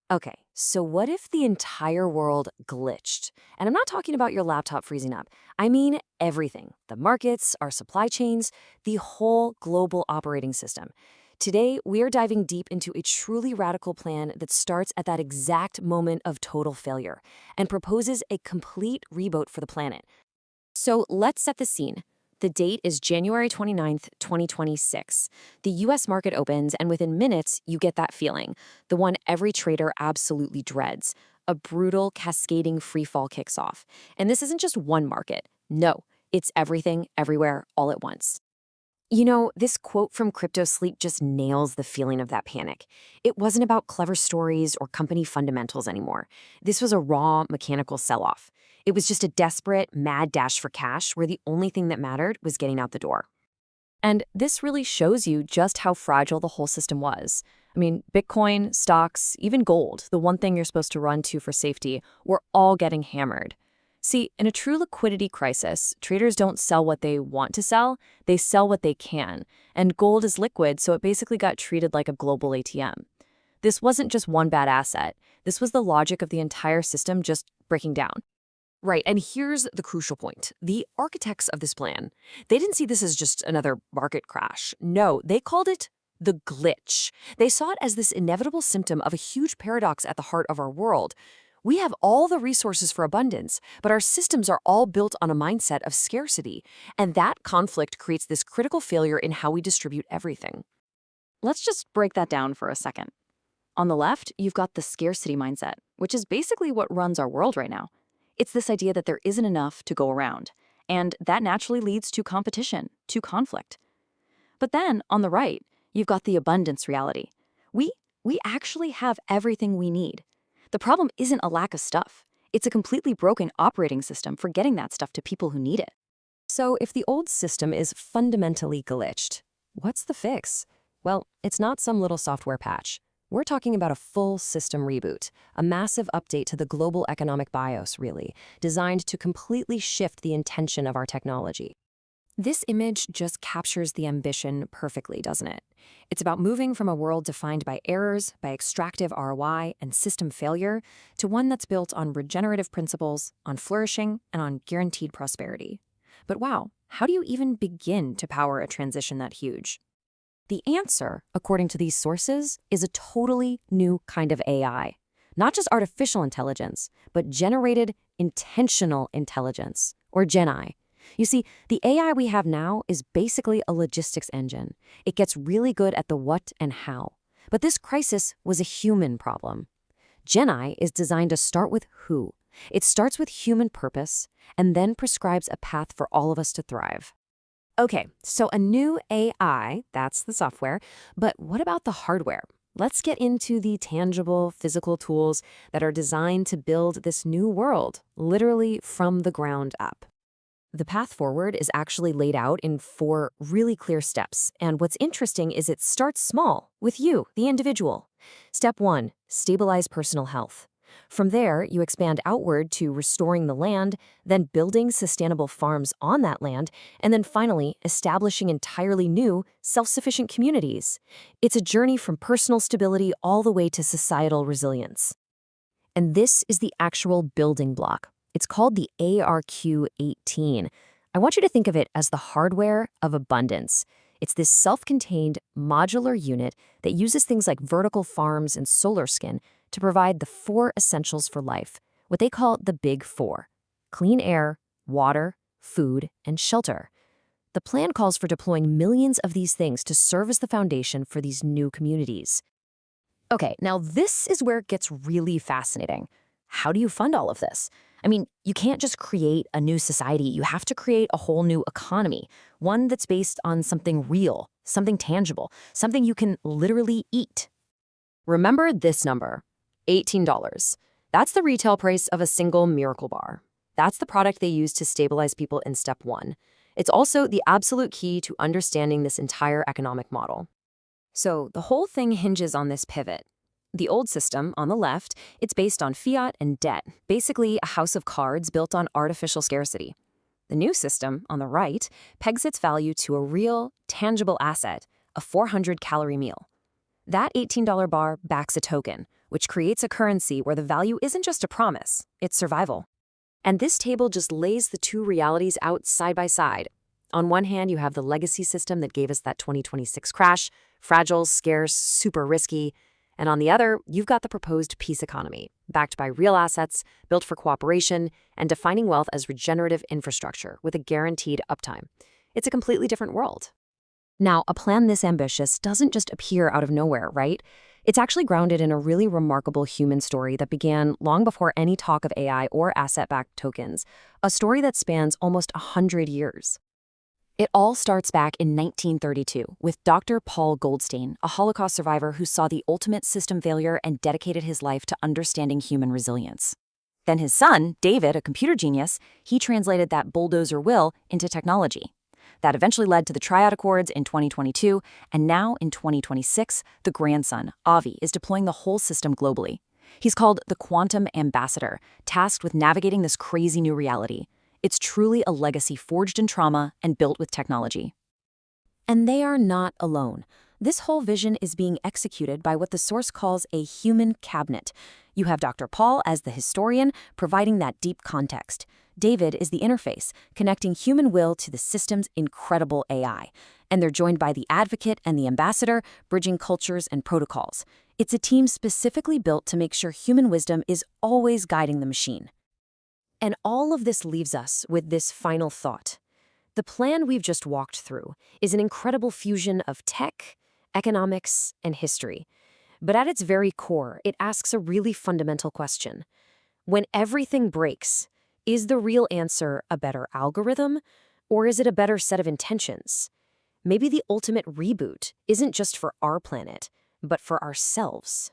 Okay, so what if the entire world glitched? And I'm not talking about your laptop freezing up. I mean everything. The markets, our supply chains, the whole global operating system. Today, we are diving deep into a truly radical plan that starts at that exact moment of total failure and proposes a complete reboot for the planet. So let's set the scene. The date is January 29th, 2026. The US market opens, and within minutes, you get that feeling, the one every trader absolutely dreads. A brutal, cascading free fall kicks off. And this isn't just one market. No, it's everything, everywhere, all at once. You know, this quote from Crypto Sleep just nails the feeling of that panic. It wasn't about clever stories or company fundamentals anymore. This was a raw, mechanical sell-off. It was just a desperate, mad dash for cash where the only thing that mattered was getting out the door. And this really shows you just how fragile the whole system was. I mean, Bitcoin, stocks, even gold, the one thing you're supposed to run to for safety, were all getting hammered. See, in a true liquidity crisis, traders don't sell what they want to sell, they sell what they can. And gold is liquid, so it basically got treated like a global ATM. This wasn't just one bad asset. This was the logic of the entire system just breaking down. Right, and here's the crucial point. The architects of this plan, they didn't see this as just another market crash. No, they called it the glitch. They saw it as this inevitable symptom of a huge paradox at the heart of our world. We have all the resources for abundance, but our systems are all built on a mindset of scarcity, and that conflict creates this critical failure in how we distribute everything. Let's just break that down for a second. On the left, you've got the scarcity mindset, which is basically what runs our world right now. It's this idea that there isn't enough to go around, and that naturally leads to competition, to conflict. But then, on the right, you've got the abundance reality. We, we actually have everything we need. The problem isn't a lack of stuff. It's a completely broken operating system for getting that stuff to people who need it. So if the old system is fundamentally glitched, what's the fix? Well, it's not some little software patch. We're talking about a full system reboot, a massive update to the global economic BIOS, really, designed to completely shift the intention of our technology. This image just captures the ambition perfectly, doesn't it? It's about moving from a world defined by errors, by extractive ROI, and system failure, to one that's built on regenerative principles, on flourishing, and on guaranteed prosperity. But wow, how do you even begin to power a transition that huge? The answer, according to these sources, is a totally new kind of AI. Not just artificial intelligence, but generated intentional intelligence, or Gen I. You see, the AI we have now is basically a logistics engine. It gets really good at the what and how. But this crisis was a human problem. Gen I is designed to start with who. It starts with human purpose and then prescribes a path for all of us to thrive. Okay, so a new AI, that's the software, but what about the hardware? Let's get into the tangible, physical tools that are designed to build this new world, literally from the ground up. The path forward is actually laid out in 4 really clear steps, and what's interesting is it starts small, with you, the individual. Step 1, stabilize personal health. From there, you expand outward to restoring the land, then building sustainable farms on that land, and then finally, establishing entirely new, self-sufficient communities. It's a journey from personal stability all the way to societal resilience. And this is the actual building block. It's called the ARQ-18. I want you to think of it as the hardware of abundance. It's this self-contained, modular unit that uses things like vertical farms and solar skin to provide the 4 essentials for life, what they call the Big Four: clean air, water, food, and shelter. The plan calls for deploying millions of these things to serve as the foundation for these new communities. Okay, now this is where it gets really fascinating. How do you fund all of this? I mean, you can't just create a new society. You have to create a whole new economy, one that's based on something real, something tangible, something you can literally eat. Remember this number, $18. That's the retail price of a single Miracle Bar. That's the product they use to stabilize people in step 1. It's also the absolute key to understanding this entire economic model. So the whole thing hinges on this pivot. The old system, on the left, it's based on fiat and debt, basically a house of cards built on artificial scarcity. The new system, on the right, pegs its value to a real, tangible asset, a 400-calorie meal. That $18 bar backs a token, which creates a currency where the value isn't just a promise, it's survival. And this table just lays the two realities out side by side. On one hand, you have the legacy system that gave us that 2026 crash, fragile, scarce, super risky. And on the other, you've got the proposed peace economy, backed by real assets, built for cooperation, and defining wealth as regenerative infrastructure with a guaranteed uptime. It's a completely different world. Now, a plan this ambitious doesn't just appear out of nowhere, right? It's actually grounded in a really remarkable human story that began long before any talk of AI or asset-backed tokens, a story that spans almost 100 years. It all starts back in 1932 with Dr. Paul Goldstein, a Holocaust survivor who saw the ultimate system failure and dedicated his life to understanding human resilience. Then his son, David, a computer genius, he translated that bulldozer will into technology. That eventually led to the Triad Accords in 2022, and now in 2026, the grandson, Avi, is deploying the whole system globally. He's called the Quantum Ambassador, tasked with navigating this crazy new reality. It's truly a legacy forged in trauma and built with technology. And they are not alone. This whole vision is being executed by what the source calls a human cabinet. You have Dr. Paul as the historian, providing that deep context. David is the interface, connecting human will to the system's incredible AI. And they're joined by the advocate and the ambassador, bridging cultures and protocols. It's a team specifically built to make sure human wisdom is always guiding the machine. And all of this leaves us with this final thought. The plan we've just walked through is an incredible fusion of tech, economics, and history. But at its very core, it asks a really fundamental question. When everything breaks, is the real answer a better algorithm, or is it a better set of intentions? Maybe the ultimate reboot isn't just for our planet, but for ourselves.